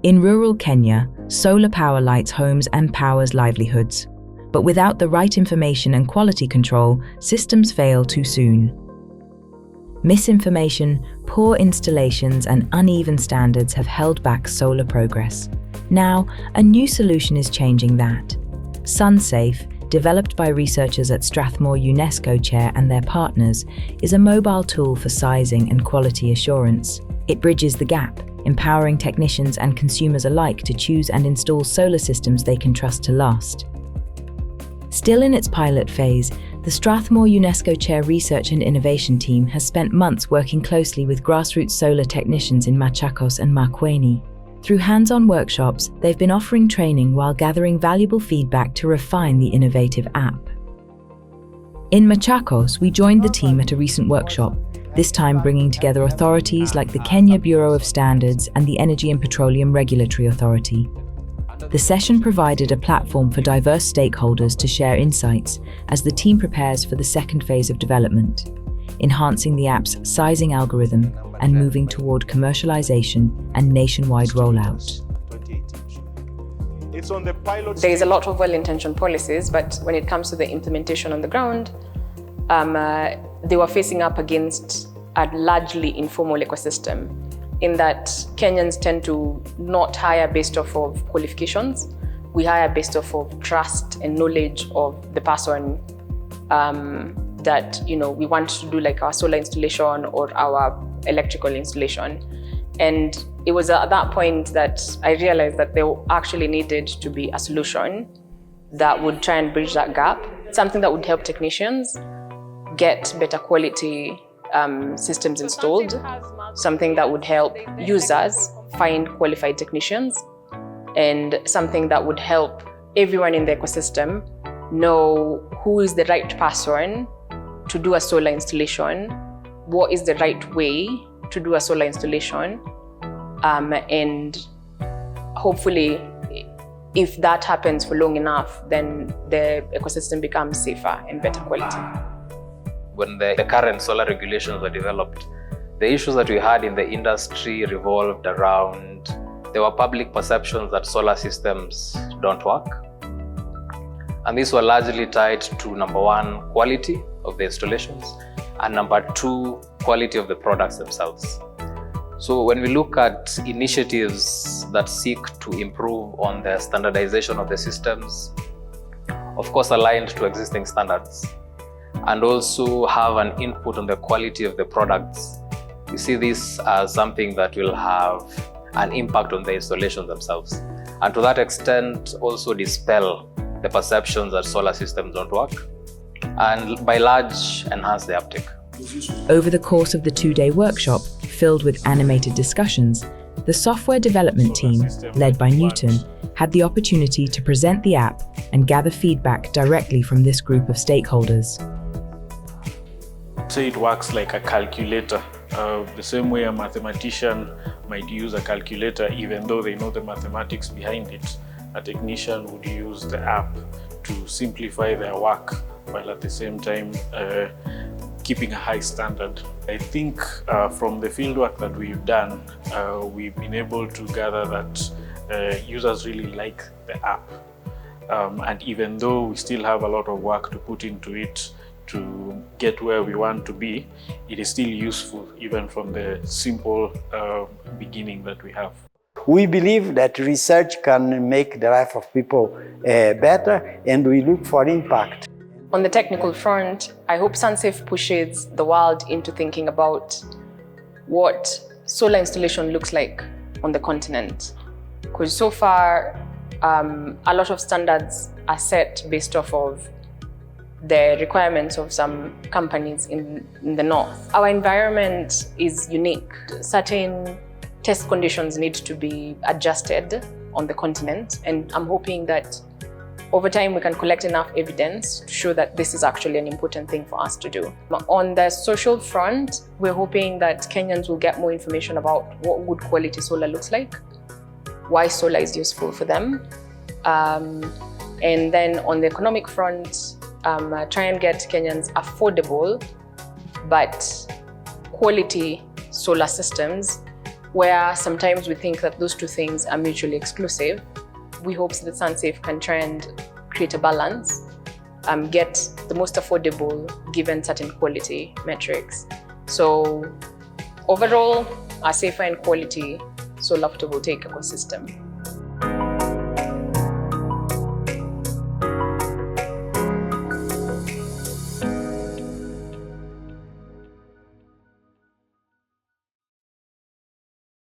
In rural Kenya, solar power lights homes and powers livelihoods. But without the right information and quality control, systems fail too soon. Misinformation, poor installations, and uneven standards have held back solar progress. Now, a new solution is changing that. Sunsafe, developed by researchers at Strathmore UNESCO Chair and their partners, is a mobile tool for sizing and quality assurance. It bridges the gap, empowering technicians and consumers alike to choose and install solar systems they can trust to last. Still in its pilot phase, the Strathmore UNESCO Chair Research and Innovation team has spent months working closely with grassroots solar technicians in Machakos and Makueni. Through hands-on workshops, they've been offering training while gathering valuable feedback to refine the innovative app. In Machakos, we joined the team at a recent workshop, this time bringing together authorities like the Kenya Bureau of Standards and the Energy and Petroleum Regulatory Authority. The session provided a platform for diverse stakeholders to share insights as the team prepares for the second phase of development, enhancing the app's sizing algorithm and moving toward commercialization and nationwide rollout. There is a lot of well-intentioned policies, but when it comes to the implementation on the ground, they were facing up against a largely informal ecosystem, in that Kenyans tend to not hire based off of qualifications. We hire based off of trust and knowledge of the person that we want to do, like our solar installation or our electrical installation. And it was at that point that I realized that there actually needed to be a solution that would try and bridge that gap, something that would help technicians get better quality systems installed, something that would help users find qualified technicians, and something that would help everyone in the ecosystem know who is the right person to do a solar installation, what is the right way to do a solar installation, and hopefully, if that happens for long enough, then the ecosystem becomes safer and better quality. When the current solar regulations were developed, the issues that we had in the industry revolved around, there were public perceptions that solar systems don't work. And these were largely tied to, number one, quality of the installations, and number two, quality of the products themselves. So when we look at initiatives that seek to improve on the standardization of the systems, of course aligned to existing standards, and also have an input on the quality of the products, we see this as something that will have an impact on the installations themselves. And to that extent, also dispel the perceptions that solar systems don't work, and by large, enhance the uptake. Over the course of the two-day workshop, filled with animated discussions, the software development team, led by Newton, had the opportunity to present the app and gather feedback directly from this group of stakeholders. So it works like a calculator. The same way a mathematician might use a calculator, even though they know the mathematics behind it, a technician would use the app to simplify their work while at the same time keeping a high standard. I think from the fieldwork that we've done, we've been able to gather that users really like the app. And even though we still have a lot of work to put into it to get where we want to be, it is still useful even from the simple beginning that we have. We believe that research can make the life of people better, and we look for impact. On the technical front, I hope Sunsafe pushes the world into thinking about what solar installation looks like on the continent. Because so far, a lot of standards are set based off of the requirements of some companies in the north. Our environment is unique. Certain test conditions need to be adjusted on the continent, and I'm hoping that over time we can collect enough evidence to show that this is actually an important thing for us to do. On the social front, we're hoping that Kenyans will get more information about what good quality solar looks like, why solar is useful for them, and then on the economic front, try and get Kenyans affordable but quality solar systems where sometimes we think that those two things are mutually exclusive, we hope that Sunsafe can try and create a balance, get the most affordable given certain quality metrics. So overall, a safer and quality solar photovoltaic ecosystem.